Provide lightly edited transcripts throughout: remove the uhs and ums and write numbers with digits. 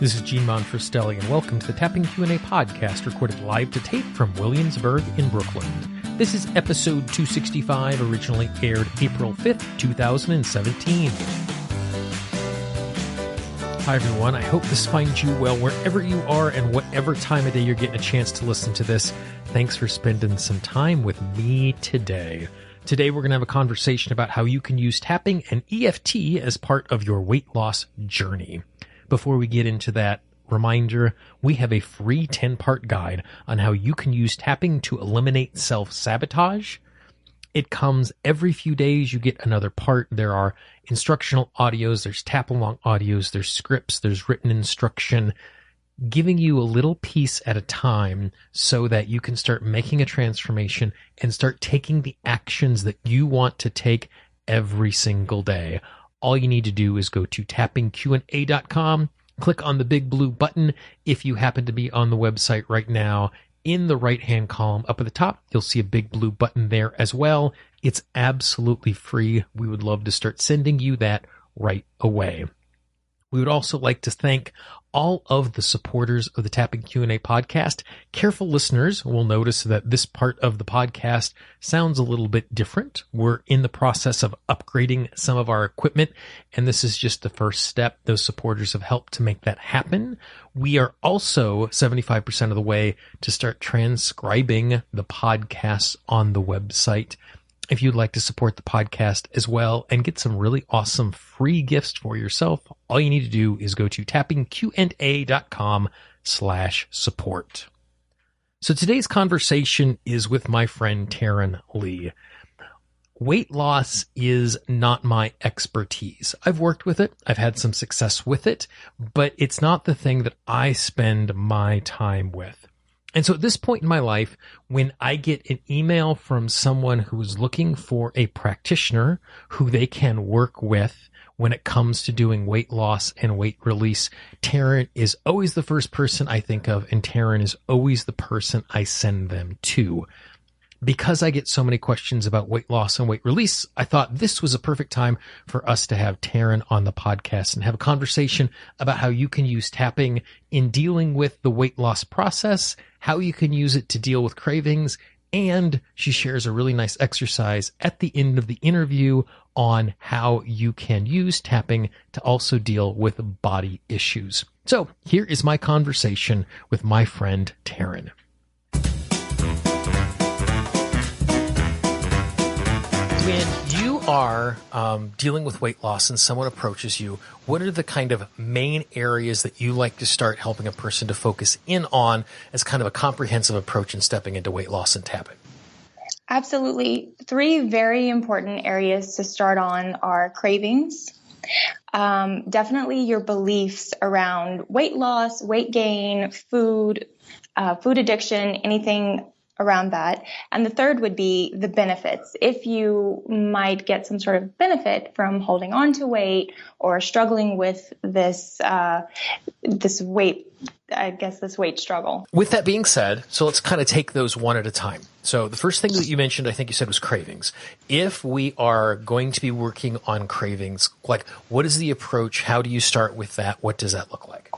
This is Gene Monfrestelli, and welcome to the Tapping Q&A podcast, recorded live to tape from Williamsburg in Brooklyn. This is episode 265, originally aired April 5th, 2017. Hi, everyone. I hope this finds you well wherever you are and whatever time of day you're getting a chance to listen to this. Thanks for spending some time with me today. Today, we're going to have a conversation about how you can use tapping and EFT as part of your weight loss journey. Before we get into that, reminder, we have a free 10-part guide on how you can use tapping to eliminate self-sabotage. It comes every few days. You get another part. There are instructional audios, there's tap-along audios, there's scripts, there's written instruction, giving you a little piece at a time so that you can start making a transformation and start taking the actions that you want to take every single day. All you need to do is go to tappingqa.com, click on the big blue button. If you happen to be on the website right now, in the right-hand column up at the top, you'll see a big blue button there as well. It's absolutely free. We would love to start sending you that right away. We would also like to thank all of the supporters of the Tapping Q&A podcast. Careful listeners will notice that this part of the podcast sounds a little bit different. We're in the process of upgrading some of our equipment, and this is just the first step. Those supporters have helped to make that happen. We are also 75% of the way to start transcribing the podcasts on the website. If you'd like to support the podcast as well and get some really awesome free gifts for yourself, all you need to do is go to tappingqa.com/support. So today's conversation is with my friend Terran Leigh. Weight loss is not my expertise. I've worked with it. I've had some success with it, but it's not the thing that I spend my time with. And so at this point in my life, when I get an email from someone who is looking for a practitioner who they can work with when it comes to doing weight loss and weight release, Terran is always the first person I think of, and Terran is always the person I send them to. Because I get so many questions about weight loss and weight release, I thought this was a perfect time for us to have Terran on the podcast and have a conversation about how you can use tapping in dealing with the weight loss process, how you can use it to deal with cravings, and she shares a really nice exercise at the end of the interview on how you can use tapping to also deal with body issues. So here is my conversation with my friend Terran. When you are dealing with weight loss and someone approaches you, what are the kind of main areas that you like to start helping a person to focus in on as kind of a comprehensive approach in stepping into weight loss and tapping? Absolutely. 3 very important areas to start on are cravings, definitely your beliefs around weight loss, weight gain, food addiction, anything around that. And the third would be the benefits. If you might get some sort of benefit from holding on to weight or struggling with this weight struggle. With that being said, so let's kind of take those one at a time. So the first thing that you mentioned, I think you said, was cravings. If we are going to be working on cravings, like, what is the approach? How do you start with that? What does that look like?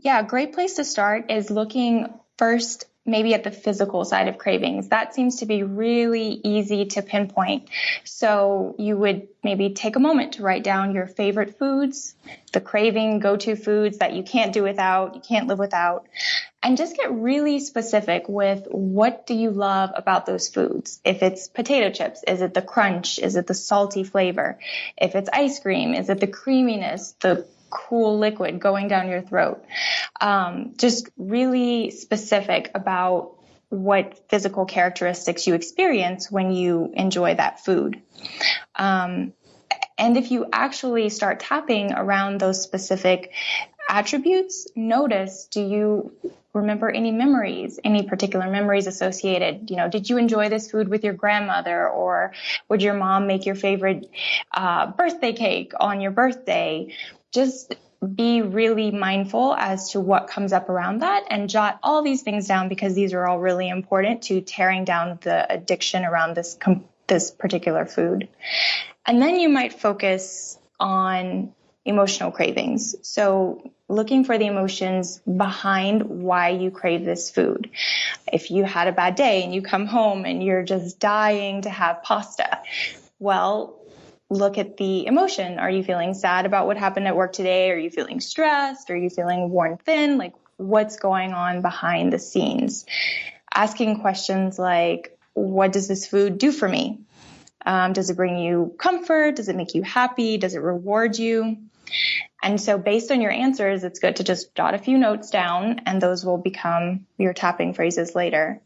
Yeah, a great place to start is looking first maybe at the physical side of cravings. That seems to be really easy to pinpoint. So you would maybe take a moment to write down your favorite foods, the craving go-to foods that you can't do without, you can't live without, and just get really specific with what do you love about those foods. If it's potato chips, is it the crunch? Is it the salty flavor? If it's ice cream, is it the creaminess, the cool liquid going down your throat? Just really specific about what physical characteristics you experience when you enjoy that food. And if you actually start tapping around those specific attributes, notice, do you remember any memories, any particular memories associated? Did you enjoy this food with your grandmother, or would your mom make your favorite birthday cake on your birthday? Just be really mindful as to what comes up around that and jot all these things down, because these are all really important to tearing down the addiction around this particular food. And then you might focus on emotional cravings. So looking for the emotions behind why you crave this food. If you had a bad day and you come home and you're just dying to have pasta, well, look at the emotion. Are you feeling sad about what happened at work today? Are you feeling stressed? Are you feeling worn thin? Like, what's going on behind the scenes? Asking questions like, what does this food do for me? Does it bring you comfort? Does it make you happy? Does it reward you? And so based on your answers, it's good to just jot a few notes down, and those will become your tapping phrases later.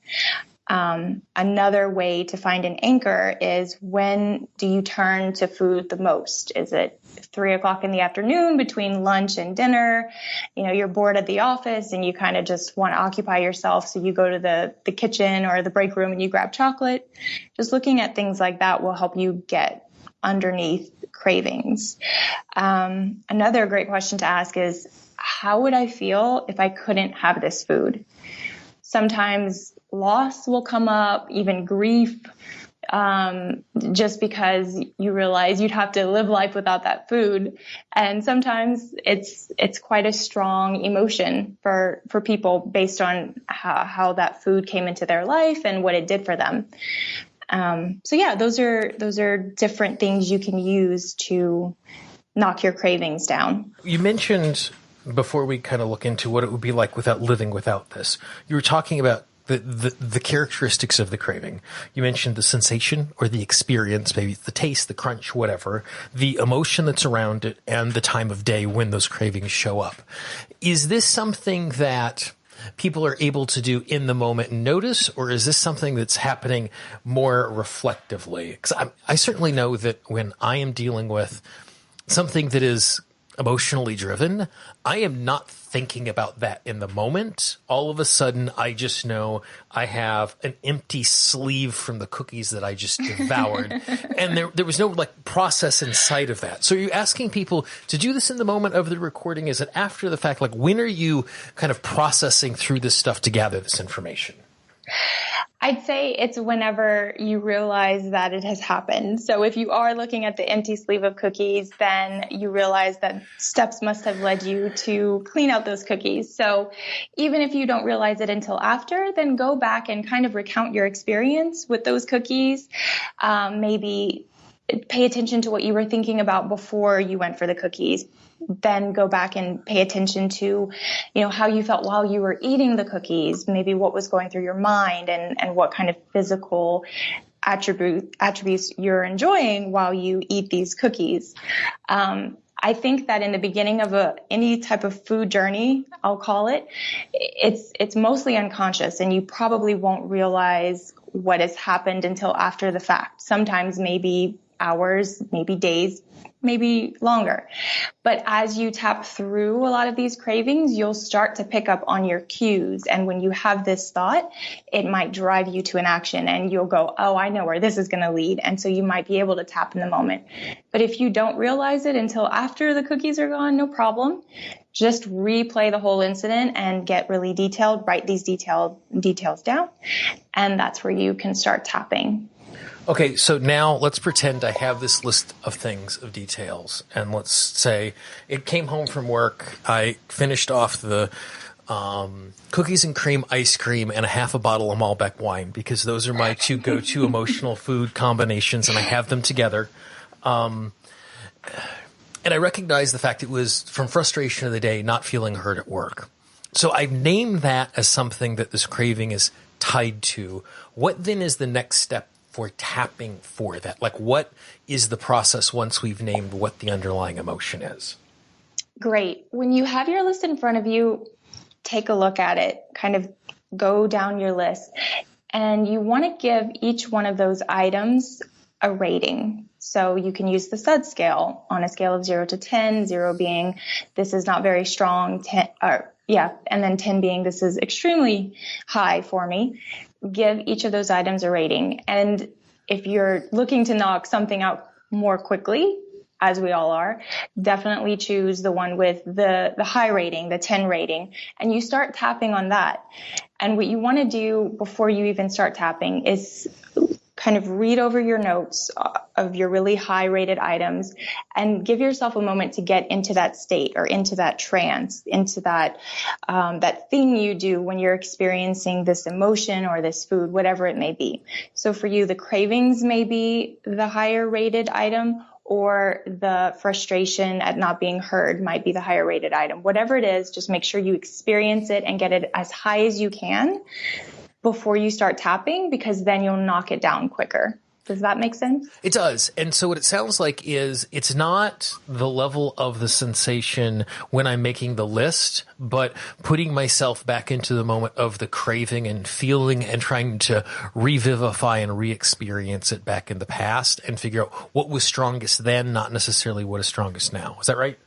Another way to find an anchor is, when do you turn to food the most? Is it 3:00 in the afternoon between lunch and dinner? You're bored at the office and you kind of just want to occupy yourself. So you go to the kitchen or the break room and you grab chocolate. Just looking at things like that will help you get underneath cravings. Another great question to ask is, how would I feel if I couldn't have this food? Sometimes loss will come up, even grief, just because you realize you'd have to live life without that food. And sometimes it's quite a strong emotion for people based on how that food came into their life and what it did for them. So yeah, those are different things you can use to knock your cravings down. You mentioned, before we kind of look into what it would be like living without this, you were talking about the characteristics of the craving. You mentioned the sensation or the experience, maybe the taste, the crunch, whatever, the emotion that's around it, and the time of day when those cravings show up. Is this something that people are able to do in the moment and notice, or is this something that's happening more reflectively? Because I certainly know that when I am dealing with something that is emotionally driven, I am not thinking about that in the moment. All of a sudden, I just know I have an empty sleeve from the cookies that I just devoured. And there was no process inside of that. So are you asking people to do this in the moment of the recording? Is it after the fact? When are you kind of processing through this stuff to gather this information? I'd say it's whenever you realize that it has happened. So if you are looking at the empty sleeve of cookies, then you realize that steps must have led you to clean out those cookies. So even if you don't realize it until after, then go back and kind of recount your experience with those cookies. Maybe pay attention to what you were thinking about before you went for the cookies. Then go back and pay attention to, how you felt while you were eating the cookies, maybe what was going through your mind, and what kind of physical attributes you're enjoying while you eat these cookies. I think that in the beginning of any type of food journey, I'll call it, it's mostly unconscious, and you probably won't realize what has happened until after the fact. Sometimes maybe hours, maybe days, maybe longer. But as you tap through a lot of these cravings, you'll start to pick up on your cues. And when you have this thought, it might drive you to an action, and you'll go, oh, I know where this is going to lead. And so you might be able to tap in the moment. But if you don't realize it until after the cookies are gone, no problem. Just replay the whole incident and get really detailed, write these details down. And that's where you can start tapping. Okay, so now let's pretend I have this list of things, of details, and let's say it came home from work. I finished off the cookies and cream ice cream and a half a bottle of Malbec wine, because those are my two go-to emotional food combinations, and I have them together. And I recognize the fact it was from frustration of the day, not feeling heard at work. So I've named that as something that this craving is tied to. What then is the next step for tapping for that? What is the process once we've named what the underlying emotion is? Great. When you have your list in front of you, take a look at it, kind of go down your list, and you want to give each one of those items a rating. So you can use the SUD scale on a scale of 0 to 10, 0 being this is not very strong, and then 10 being this is extremely high for me. Give each of those items a rating. And if you're looking to knock something out more quickly, as we all are, definitely choose the one with the high rating, the 10 rating, and you start tapping on that. And what you want to do before you even start tapping is kind of read over your notes of your really high rated items and give yourself a moment to get into that state or into that trance, into that thing you do when you're experiencing this emotion or this food, whatever it may be. So for you, the cravings may be the higher rated item, or the frustration at not being heard might be the higher rated item. Whatever it is, just make sure you experience it and get it as high as you can before you start tapping, because then you'll knock it down quicker. Does that make sense? It does. And so what it sounds like is it's not the level of the sensation when I'm making the list, but putting myself back into the moment of the craving and feeling and trying to revivify and re-experience it back in the past and figure out what was strongest then, not necessarily what is strongest now. Is that right?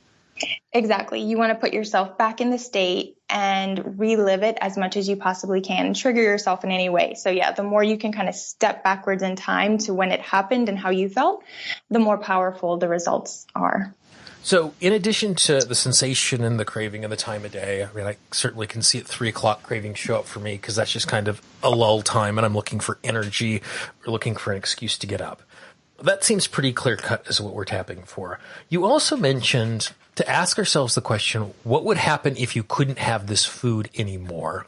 Exactly. You want to put yourself back in the state and relive it as much as you possibly can and trigger yourself in any way. So yeah, the more you can kind of step backwards in time to when it happened and how you felt, the more powerful the results are. So in addition to the sensation and the craving and the time of day, I mean, I certainly can see at 3 o'clock cravings show up for me because that's just kind of a lull time and I'm looking for energy or looking for an excuse to get up. That seems pretty clear cut as what we're tapping for. You also mentioned to ask ourselves the question, what would happen if you couldn't have this food anymore?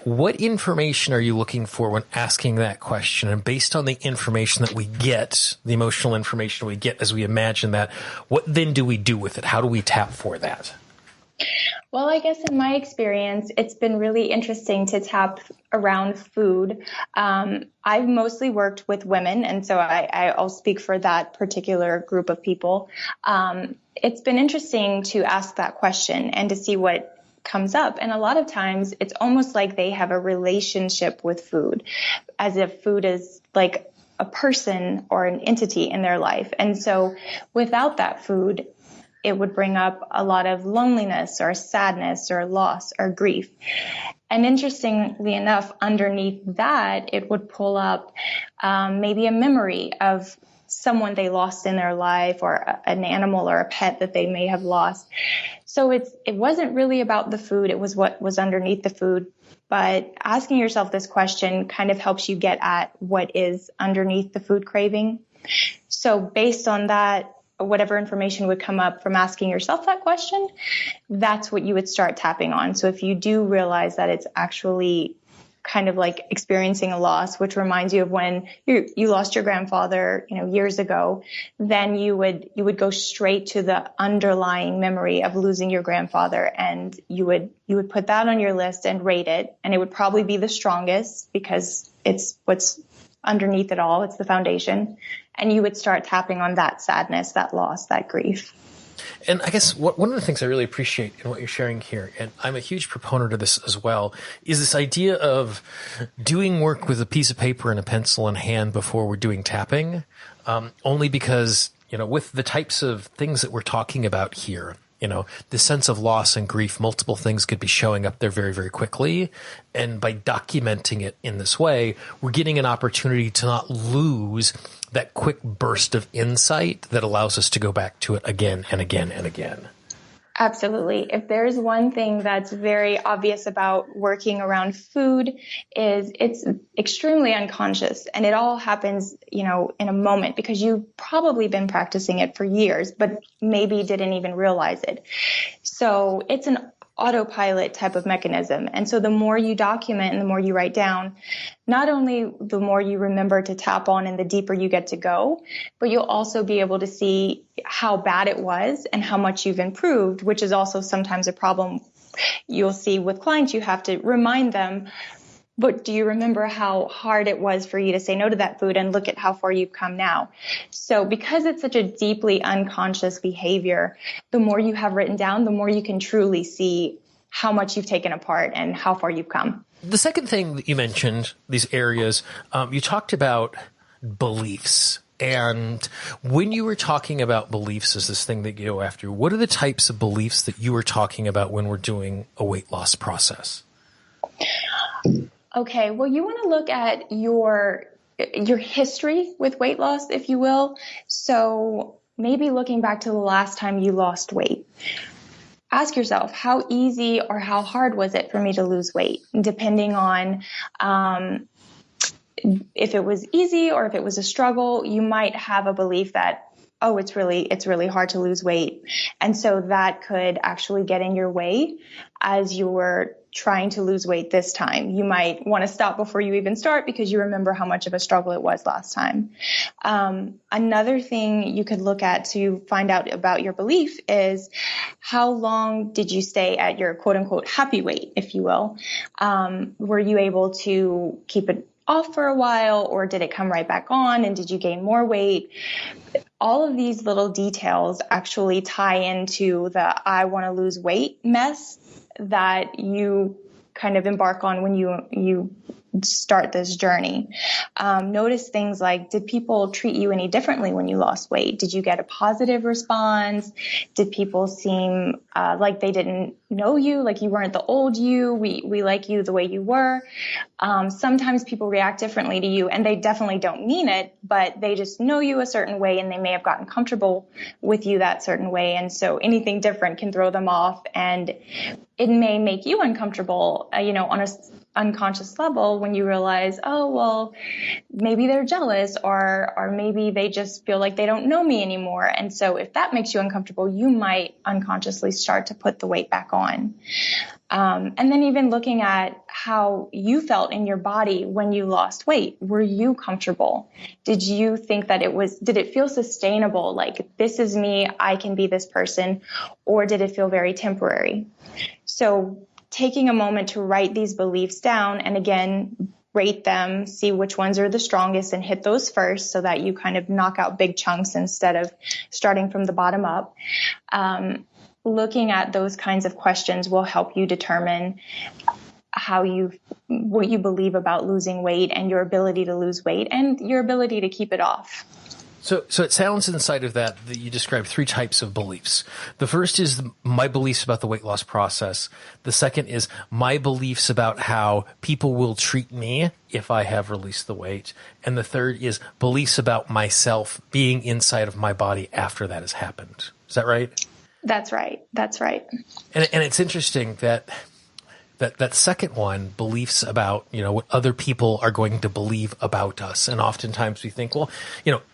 What information are you looking for when asking that question? And based on the information that we get, the emotional information we get as we imagine that, what then do we do with it? How do we tap for that? Well, I guess in my experience, it's been really interesting to tap around food. I've mostly worked with women, and so I'll speak for that particular group of people. It's been interesting to ask that question and to see what comes up. And a lot of times it's almost like they have a relationship with food, as if food is like a person or an entity in their life. And so without that food, it would bring up a lot of loneliness or sadness or loss or grief. And interestingly enough, underneath that, it would pull up maybe a memory of someone they lost in their life or an animal or a pet that they may have lost. So it wasn't really about the food. It was what was underneath the food. But asking yourself this question kind of helps you get at what is underneath the food craving. So based on that, whatever information would come up from asking yourself that question, that's what you would start tapping on. So if you do realize that it's actually kind of like experiencing a loss, which reminds you of when you lost your grandfather, years ago, then you would go straight to the underlying memory of losing your grandfather, and you would put that on your list and rate it, and it would probably be the strongest because it's what's underneath it all. It's the foundation. And you would start tapping on that sadness, that loss, that grief. And I guess one of the things I really appreciate in what you're sharing here, and I'm a huge proponent of this as well, is this idea of doing work with a piece of paper and a pencil in hand before we're doing tapping, only because, with the types of things that we're talking about here, the sense of loss and grief, multiple things could be showing up there very, very quickly. And by documenting it in this way, we're getting an opportunity to not lose that quick burst of insight that allows us to go back to it again and again and again. Absolutely. If there's one thing that's very obvious about working around food is it's extremely unconscious, and it all happens, in a moment, because you've probably been practicing it for years, but maybe didn't even realize it. So it's an autopilot type of mechanism. And so the more you document and the more you write down, not only the more you remember to tap on and the deeper you get to go, but you'll also be able to see how bad it was and how much you've improved, which is also sometimes a problem you'll see with clients. You have to remind them, but do you remember how hard it was for you to say no to that food, and look at how far you've come now? So because it's such a deeply unconscious behavior, the more you have written down, the more you can truly see how much you've taken apart and how far you've come. The second thing that you mentioned, these areas, you talked about beliefs. And when you were talking about beliefs as this thing that you go after, what are the types of beliefs that you were talking about when we're doing a weight loss process? Okay, well, you want to look at your history with weight loss, if you will. So maybe looking back to the last time you lost weight. Ask yourself, how easy or how hard was it for me to lose weight? Depending on if it was easy or if it was a struggle, you might have a belief that, oh, it's really hard to lose weight. And so that could actually get in your way as you were trying to lose weight this time. You might want to stop before you even start because you remember how much of a struggle it was last time. Another thing you could look at to find out about your belief is how long did you stay at your quote unquote happy weight, if you will? Were you able to keep it off for a while, or did it come right back on, and did you gain more weight? All of these little details actually tie into the I want to lose weight mess that you kind of embark on when you start this journey. Notice things like, did people treat you any differently when you lost weight? Did you get a positive response? Did people seem like they didn't know you, like you weren't the old you? We like you the way you were. Sometimes people react differently to you, and they definitely don't mean it, but they just know you a certain way, and they may have gotten comfortable with you that certain way. And so anything different can throw them off, and it may make you uncomfortable, on a unconscious level when you realize, oh, well, maybe they're jealous, or maybe they just feel like they don't know me anymore. And so if that makes you uncomfortable, you might unconsciously start to put the weight back on. And then even looking at how you felt in your body when you lost weight. Were you comfortable? Did you think that did it feel sustainable? Like, this is me, I can be this person, or did it feel very temporary? So taking a moment to write these beliefs down, and again, rate them, see which ones are the strongest and hit those first so that you kind of knock out big chunks instead of starting from the bottom up. Looking at those kinds of questions will help you determine what you believe about losing weight and your ability to lose weight and your ability to keep it off. So it sounds inside of that you described three types of beliefs. The first is my beliefs about the weight loss process. The second is my beliefs about how people will treat me if I have released the weight. And the third is beliefs about myself being inside of my body after that has happened. Is that right? That's right. That's right. And it's interesting that second one, beliefs about, what other people are going to believe about us. And oftentimes we think, well,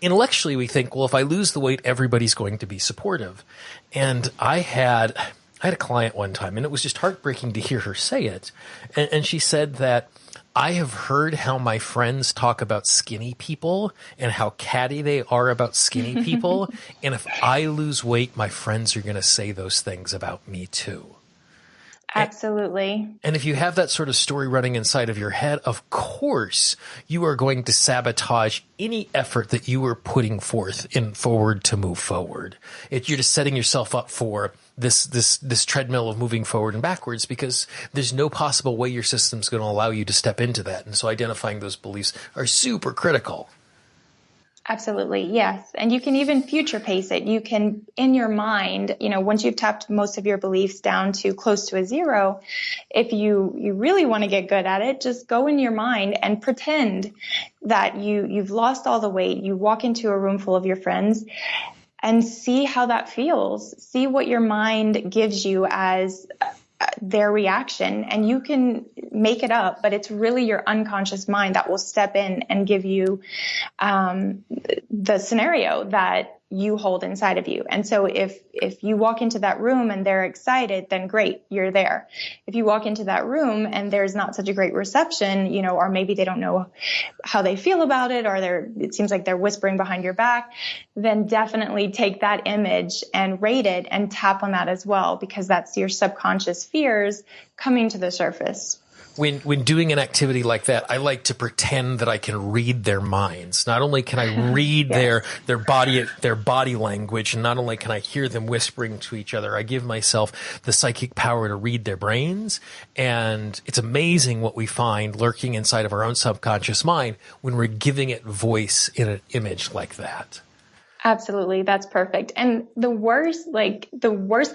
intellectually we think, well, if I lose the weight, everybody's going to be supportive. And I had a client one time, and it was just heartbreaking to hear her say it. And she said that, I have heard how my friends talk about skinny people and how catty they are about skinny people. And if I lose weight, my friends are going to say those things about me too. Absolutely. And if you have that sort of story running inside of your head, of course, you are going to sabotage any effort that you are putting forward to move forward. You're just setting yourself up for this treadmill of moving forward and backwards, because there's no possible way your system's going to allow you to step into that. And so identifying those beliefs are super critical. Absolutely. Yes. And you can even future pace it. You can, in your mind, once you've tapped most of your beliefs down to close to a zero, if you really want to get good at it, just go in your mind and pretend that you've lost all the weight. You walk into a room full of your friends and see how that feels. See what your mind gives you as their reaction, and you can make it up, but it's really your unconscious mind that will step in and give you the scenario that you hold inside of you. And so if you walk into that room and they're excited, then great, you're there. If you walk into that room and there's not such a great reception, or maybe they don't know how they feel about it, or it seems like they're whispering behind your back, then definitely take that image and rate it and tap on that as well, because that's your subconscious fears coming to the surface. When doing an activity like that, I like to pretend that I can read their minds. Not only can I read yes. their body language, and not only can I hear them whispering to each other, I give myself the psychic power to read their brains. And it's amazing what we find lurking inside of our own subconscious mind when we're giving it voice in an image like that. Absolutely. That's perfect. And the worst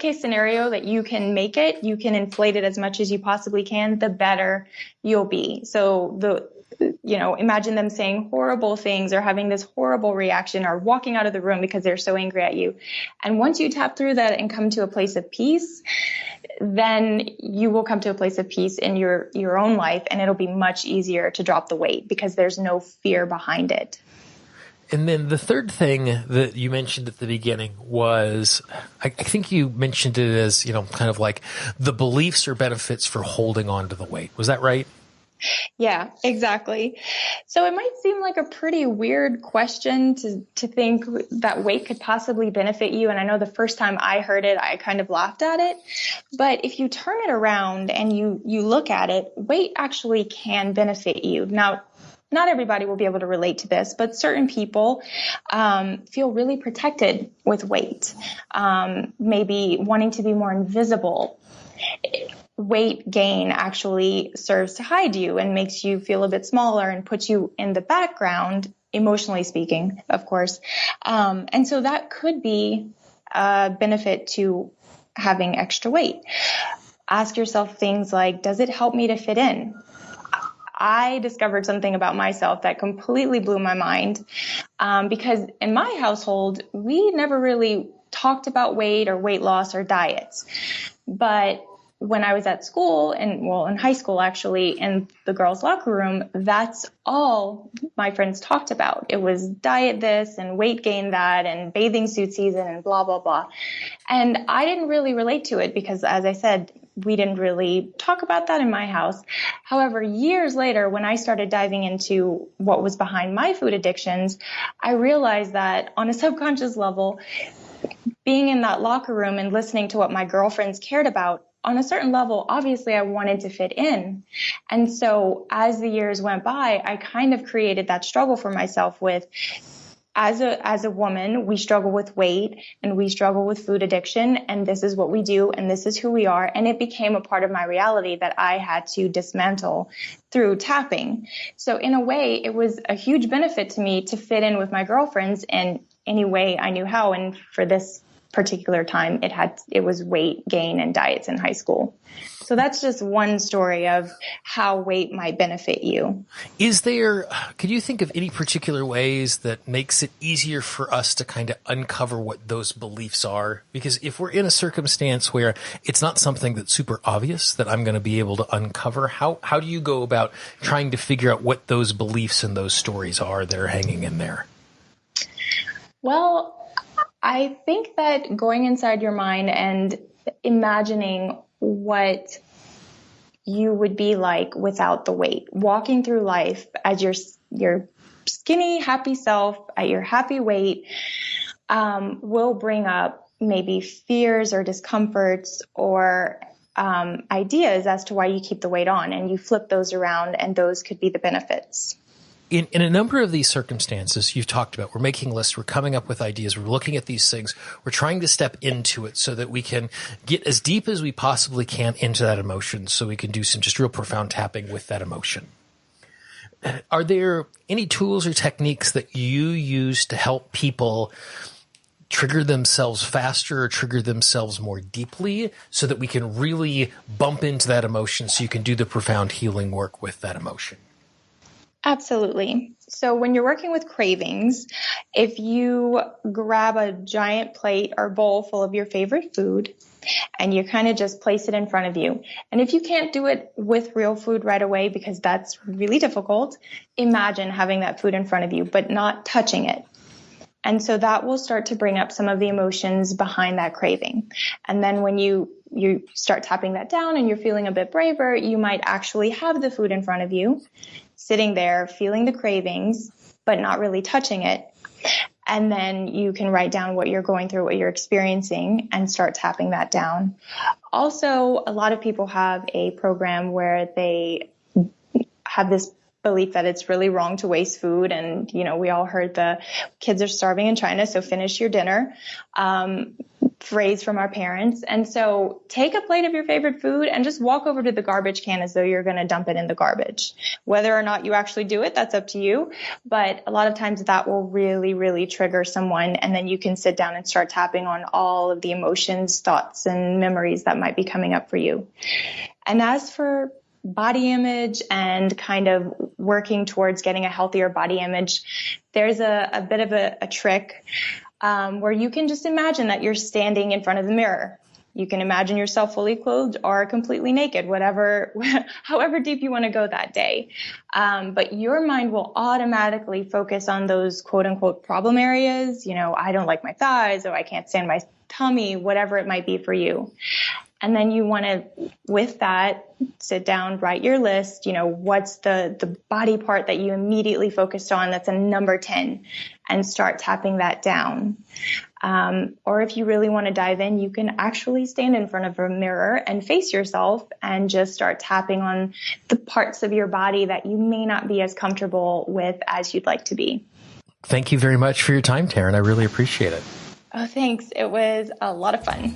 case scenario that you can make it, you can inflate it as much as you possibly can, the better you'll be. So imagine them saying horrible things or having this horrible reaction or walking out of the room because they're so angry at you. And once you tap through that and come to a place of peace, then you will come to a place of peace in your own life, and it'll be much easier to drop the weight because there's no fear behind it. And then the third thing that you mentioned at the beginning was, I think you mentioned it as, kind of like the beliefs or benefits for holding on to the weight. Was that right? Yeah, exactly. So it might seem like a pretty weird question to think that weight could possibly benefit you. And I know the first time I heard it, I kind of laughed at it. But if you turn it around and you look at it, weight actually can benefit you. Now, not everybody will be able to relate to this, but certain people feel really protected with weight, maybe wanting to be more invisible. Weight gain actually serves to hide you and makes you feel a bit smaller and puts you in the background, emotionally speaking, of course. And so that could be a benefit to having extra weight. Ask yourself things like, does it help me to fit in? I discovered something about myself that completely blew my mind, because in my household, we never really talked about weight or weight loss or diets. But when I was at school, in high school actually, in the girls' locker room, that's all my friends talked about. It was diet this and weight gain that and bathing suit season and blah, blah, blah. And I didn't really relate to it because, as I said, we didn't really talk about that in my house. However, years later, when I started diving into what was behind my food addictions, I realized that on a subconscious level, being in that locker room and listening to what my girlfriends cared about, on a certain level, obviously I wanted to fit in. And so as the years went by, I kind of created that struggle for myself with, as a woman, we struggle with weight and we struggle with food addiction, and this is what we do and this is who we are. And it became a part of my reality that I had to dismantle through tapping. So in a way, it was a huge benefit to me to fit in with my girlfriends in any way I knew how. And for this particular time, it was weight gain and diets in high school. So that's just one story of how weight might benefit you. Could you think of any particular ways that makes it easier for us to kind of uncover what those beliefs are? Because if we're in a circumstance where it's not something that's super obvious that I'm going to be able to uncover, how do you go about trying to figure out what those beliefs and those stories are that are hanging in there? Well, I think that going inside your mind and imagining what you would be like without the weight, walking through life as your skinny, happy self at your happy weight, will bring up maybe fears or discomforts or ideas as to why you keep the weight on, and you flip those around, and those could be the benefits. In a number of these circumstances you've talked about, we're making lists, we're coming up with ideas, we're looking at these things, we're trying to step into it so that we can get as deep as we possibly can into that emotion so we can do some just real profound tapping with that emotion. Are there any tools or techniques that you use to help people trigger themselves faster or trigger themselves more deeply so that we can really bump into that emotion so you can do the profound healing work with that emotion? Absolutely. So when you're working with cravings, if you grab a giant plate or bowl full of your favorite food and you kind of just place it in front of you, and if you can't do it with real food right away because that's really difficult, imagine having that food in front of you but not touching it. And so that will start to bring up some of the emotions behind that craving. And then when you start tapping that down and you're feeling a bit braver, you might actually have the food in front of you, sitting there, feeling the cravings, but not really touching it. And then you can write down what you're going through, what you're experiencing, and start tapping that down. Also, a lot of people have a program where they have this belief that it's really wrong to waste food. And, we all heard the kids are starving in China, so finish your dinner phrase from our parents. And so take a plate of your favorite food and just walk over to the garbage can as though you're going to dump it in the garbage. Whether or not you actually do it, that's up to you. But a lot of times that will really, really trigger someone. And then you can sit down and start tapping on all of the emotions, thoughts, and memories that might be coming up for you. And as for body image and kind of working towards getting a healthier body image, there's a bit of a trick where you can just imagine that you're standing in front of the mirror You can imagine yourself fully clothed or completely naked, whatever, however deep you want to go that day. But your mind will automatically focus on those quote unquote problem areas. I don't like my thighs, or I can't stand my tummy, whatever it might be for you. And then you want to, with that, sit down, write your list. What's the body part that you immediately focused on that's a number 10, and start tapping that down. Or if you really want to dive in, you can actually stand in front of a mirror and face yourself and just start tapping on the parts of your body that you may not be as comfortable with as you'd like to be. Thank you very much for your time, Terran. I really appreciate it. Oh, thanks. It was a lot of fun.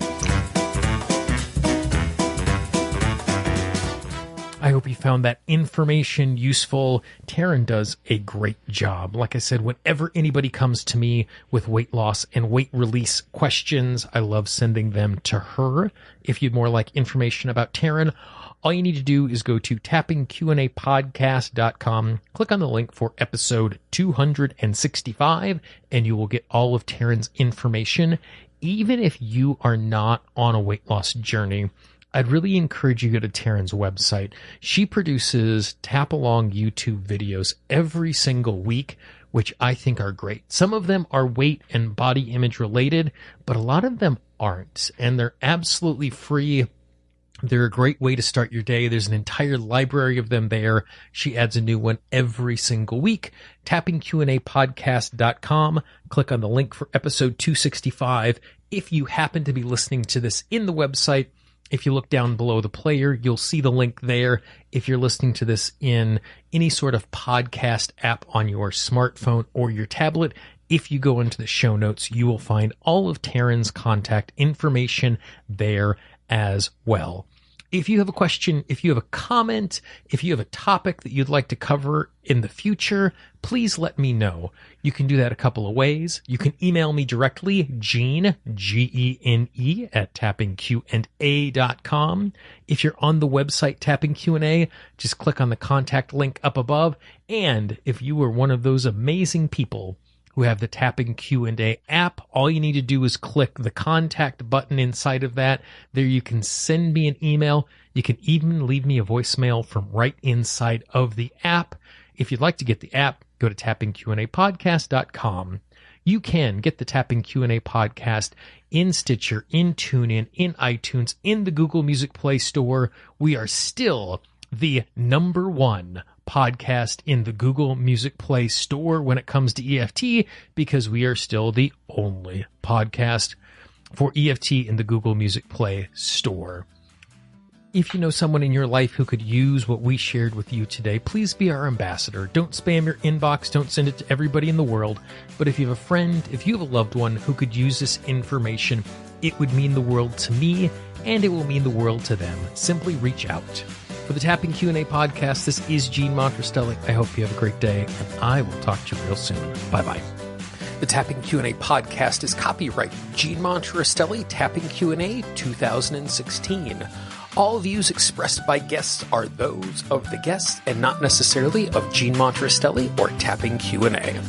I hope you found that information useful. Terran does a great job. Like I said, whenever anybody comes to me with weight loss and weight release questions, I love sending them to her. If you'd more like information about Terran, all you need to do is go to tappingqandapodcast.com, click on the link for episode 265, and you will get all of Terran's information. Even if you are not on a weight loss journey, I'd really encourage you to go to Terran's website. She produces tap-along YouTube videos every single week, which I think are great. Some of them are weight and body image related, but a lot of them aren't, and they're absolutely free. They're a great way to start your day. There's an entire library of them there. She adds a new one every single week. tappingqandapodcast.com. Click on the link for episode 265. If you happen to be listening to this in the website, if you look down below the player, you'll see the link there. If you're listening to this in any sort of podcast app on your smartphone or your tablet, if you go into the show notes, you will find all of Terran's contact information there as well. If you have a question, if you have a comment, if you have a topic that you'd like to cover in the future, please let me know. You can do that a couple of ways. You can email me directly, Gene, Gene, at tappingqanda.com. If you're on the website Tapping Q&A, just click on the contact link up above. And if you were one of those amazing people who have the Tapping Q&A app, all you need to do is click the contact button inside of that. There you can send me an email. You can even leave me a voicemail from right inside of the app. If you'd like to get the app, go to tappingqandapodcast.com. You can get the Tapping Q&A podcast in Stitcher, in TuneIn, in iTunes, in the Google Music Play Store. We are still the number one podcast in the Google Music Play Store when it comes to EFT, because we are still the only podcast for EFT in the Google Music Play Store. If you know someone in your life who could use what we shared with you today, please be our ambassador. Don't spam your inbox. Don't send it to everybody in the world. But if you have a friend, if you have a loved one who could use this information, it would mean the world to me, and it will mean the world to them. Simply reach out. For the Tapping Q&A podcast, this is Gene Montrestelli. I hope you have a great day, and I will talk to you real soon. Bye-bye. The Tapping Q&A podcast is copyrighted Gene Montrestelli, Tapping Q&A 2016. All views expressed by guests are those of the guests and not necessarily of Gene Montrestelli or Tapping Q&A.